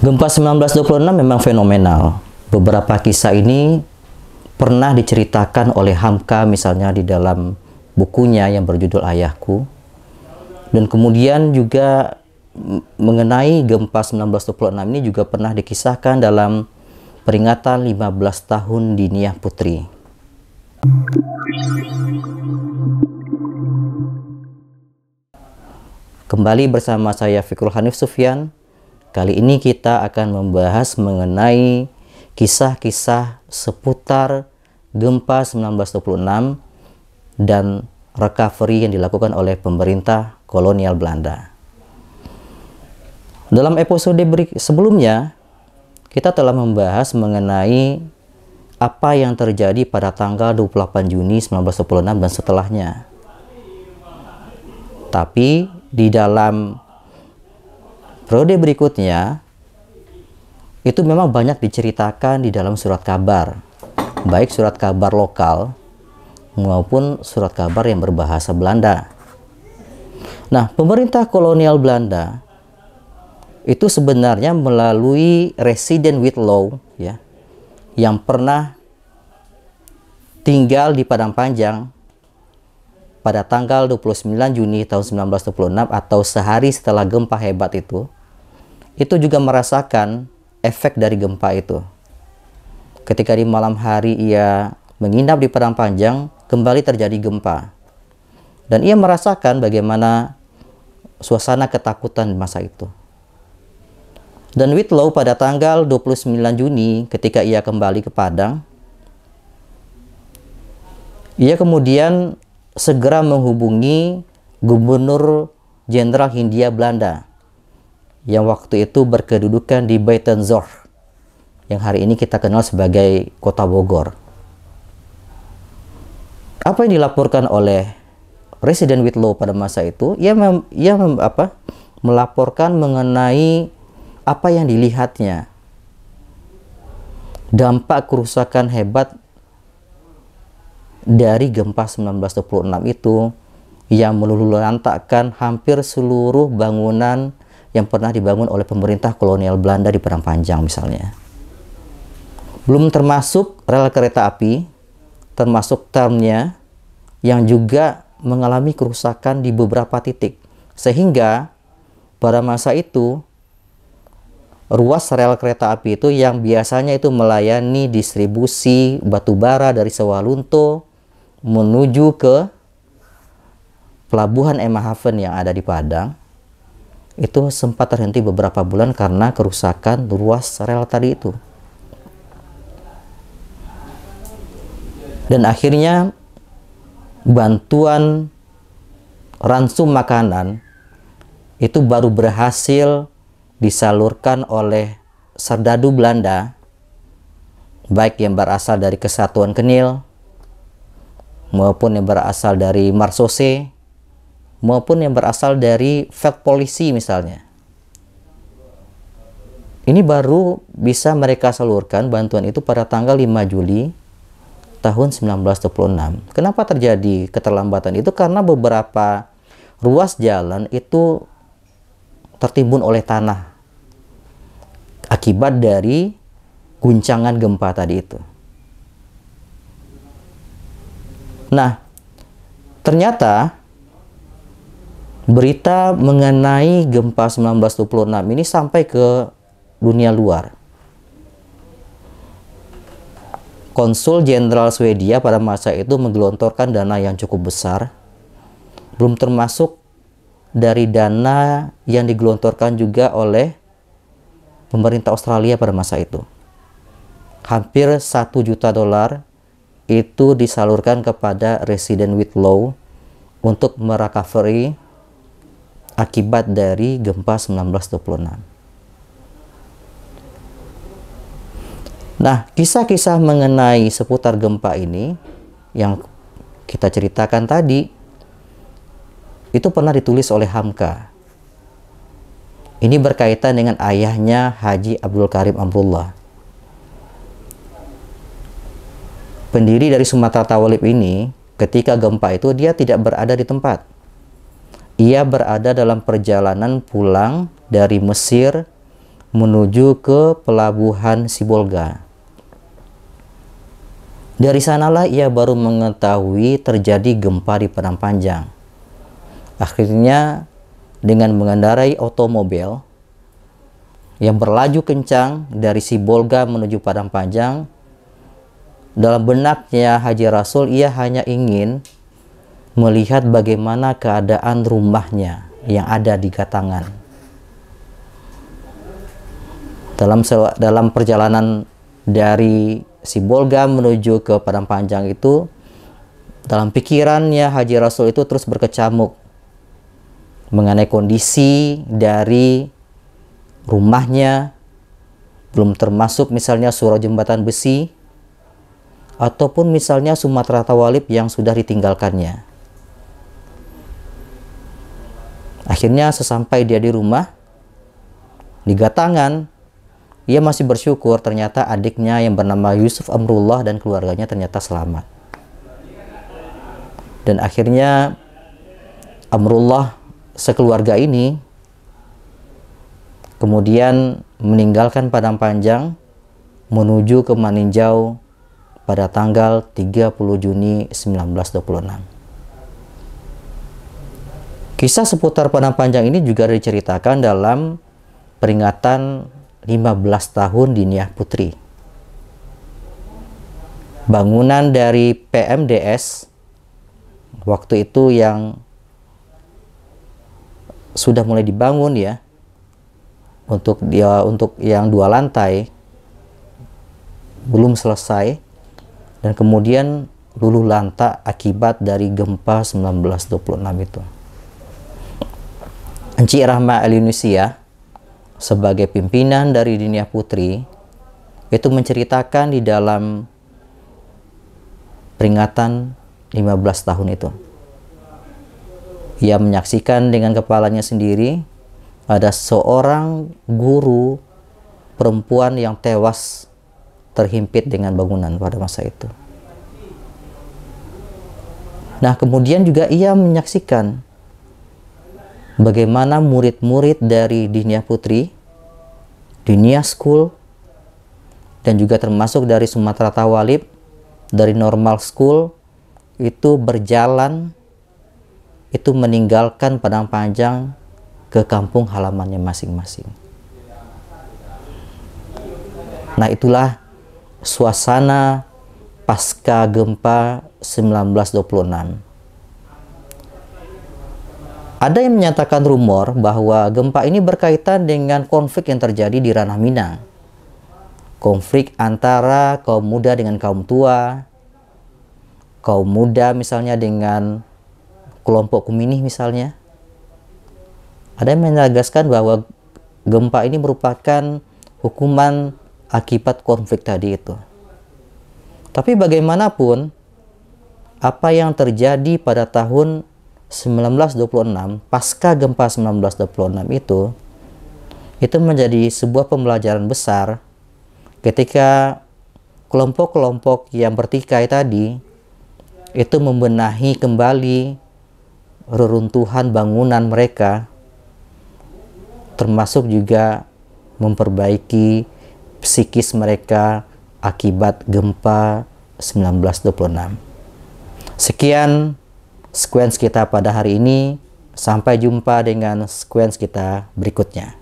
Gempa 1926 memang fenomenal. Beberapa kisah ini pernah diceritakan oleh Hamka misalnya di dalam bukunya yang berjudul Ayahku. Dan kemudian juga mengenai gempa 1926 ini juga pernah dikisahkan dalam peringatan 15 tahun Diniyah Putri. Kembali bersama saya Fikrul Hanif Sufyan. Kali ini kita akan membahas mengenai kisah-kisah seputar gempa 1926 dan recovery yang dilakukan oleh pemerintah kolonial Belanda. Dalam episode sebelumnya, kita telah membahas mengenai apa yang terjadi pada tanggal 28 Juni 1926 dan setelahnya. Tapi di dalam periode berikutnya, itu memang banyak diceritakan di dalam surat kabar, baik surat kabar lokal maupun surat kabar yang berbahasa Belanda. Nah, pemerintah kolonial Belanda itu sebenarnya melalui Resident with Law, ya, yang pernah tinggal di Padang Panjang pada tanggal 29 Juni tahun 1926 atau sehari setelah gempa hebat itu juga merasakan efek dari gempa itu. Ketika di malam hari ia menginap di Padang Panjang, kembali terjadi gempa. Dan ia merasakan bagaimana suasana ketakutan di masa itu. Dan Whitlow pada tanggal 29 Juni ketika ia kembali ke Padang, ia kemudian segera menghubungi Gubernur Jenderal Hindia Belanda yang waktu itu berkedudukan di Buitenzorg, yang hari ini kita kenal sebagai Kota Bogor. Apa yang dilaporkan oleh Resident Whitlow pada masa itu? Ia melaporkan mengenai apa yang dilihatnya, dampak kerusakan hebat dari gempa 1926 itu yang meluluhlantakkan hampir seluruh bangunan yang pernah dibangun oleh pemerintah kolonial Belanda di Padang Panjang misalnya. Belum termasuk rel kereta api, termasuk tramnya yang juga mengalami kerusakan di beberapa titik. Sehingga pada masa itu ruas rel kereta api itu yang biasanya itu melayani distribusi batu bara dari Sewalunto menuju ke pelabuhan Emmahaven yang ada di Padang, itu sempat terhenti beberapa bulan karena kerusakan ruas rel tadi itu. Dan akhirnya bantuan ransum makanan itu baru berhasil disalurkan oleh serdadu Belanda, baik yang berasal dari Kesatuan Kenil maupun yang berasal dari Marsose maupun yang berasal dari Veldpolisi misalnya. Ini baru bisa mereka salurkan bantuan itu pada tanggal 5 Juli tahun 1926. Kenapa terjadi keterlambatan itu? Karena beberapa ruas jalan itu tertimbun oleh tanah akibat dari guncangan gempa tadi itu. Nah, ternyata berita mengenai gempa 1926 ini sampai ke dunia luar. Konsul Jenderal Swedia pada masa itu menggelontorkan dana yang cukup besar, belum termasuk dari dana yang digelontorkan juga oleh pemerintah Australia pada masa itu. Hampir $1 juta itu disalurkan kepada Resident Whitlow untuk merecovery akibat dari gempa 1926. Nah, kisah-kisah mengenai seputar gempa ini yang kita ceritakan tadi itu pernah ditulis oleh Hamka. Ini berkaitan dengan ayahnya Haji Abdul Karim Amrullah. Pendiri dari Sumatera Tawalib ini, ketika gempa itu dia tidak berada di tempat. Ia berada dalam perjalanan pulang dari Mesir menuju ke pelabuhan Sibolga. Dari sanalah ia baru mengetahui terjadi gempa di Padang Panjang. Akhirnya dengan mengendarai otomobil yang berlaju kencang dari Sibolga menuju Padang Panjang, dalam benaknya Haji Rasul ia hanya ingin melihat bagaimana keadaan rumahnya yang ada di Gatangan. Dalam perjalanan dari Sibolga menuju ke Padang Panjang itu, dalam pikirannya Haji Rasul itu terus berkecamuk mengenai kondisi dari rumahnya, belum termasuk misalnya surau jembatan besi, ataupun misalnya Sumatera Tawalib yang sudah ditinggalkannya. Akhirnya sesampai dia di rumah, di Gatangan, ia masih bersyukur ternyata adiknya yang bernama Yusuf Amrullah dan keluarganya ternyata selamat. Dan akhirnya Amrullah sekeluarga ini kemudian meninggalkan Padang Panjang menuju ke Maninjau pada tanggal 30 Juni 1926. Kisah seputar Padang Panjang ini juga diceritakan dalam peringatan 15 tahun Diniyah Putri. Bangunan dari PMDS waktu itu yang sudah mulai dibangun ya, untuk yang 2 lantai belum selesai dan kemudian luluh lantak akibat dari gempa 1926 itu. Encik Rahma Al-Yunusiyah sebagai pimpinan dari Diniyah Putri itu menceritakan di dalam peringatan 15 tahun itu. Ia menyaksikan dengan kepalanya sendiri ada seorang guru perempuan yang tewas terhimpit dengan bangunan pada masa itu. Nah, kemudian juga ia menyaksikan bagaimana murid-murid dari Diniyah Putri, Diniyah School, dan juga termasuk dari Sumatera Tawalib, dari Normal School, itu berjalan, itu meninggalkan Padang Panjang ke kampung halamannya masing-masing. Nah, itulah suasana pasca gempa 1926. Ada yang menyatakan rumor bahwa gempa ini berkaitan dengan konflik yang terjadi di Ranah Minang. Konflik antara kaum muda dengan kaum tua, kaum muda misalnya dengan kelompok Kuminih misalnya. Ada yang menegaskan bahwa gempa ini merupakan hukuman akibat konflik tadi itu. Tapi bagaimanapun, apa yang terjadi pada tahun 1926, pasca gempa 1926 itu menjadi sebuah pembelajaran besar ketika kelompok-kelompok yang bertikai tadi itu membenahi kembali reruntuhan bangunan mereka, termasuk juga memperbaiki psikis mereka akibat gempa 1926. Sekian sequence kita pada hari ini. Sampai jumpa dengan sequence kita berikutnya.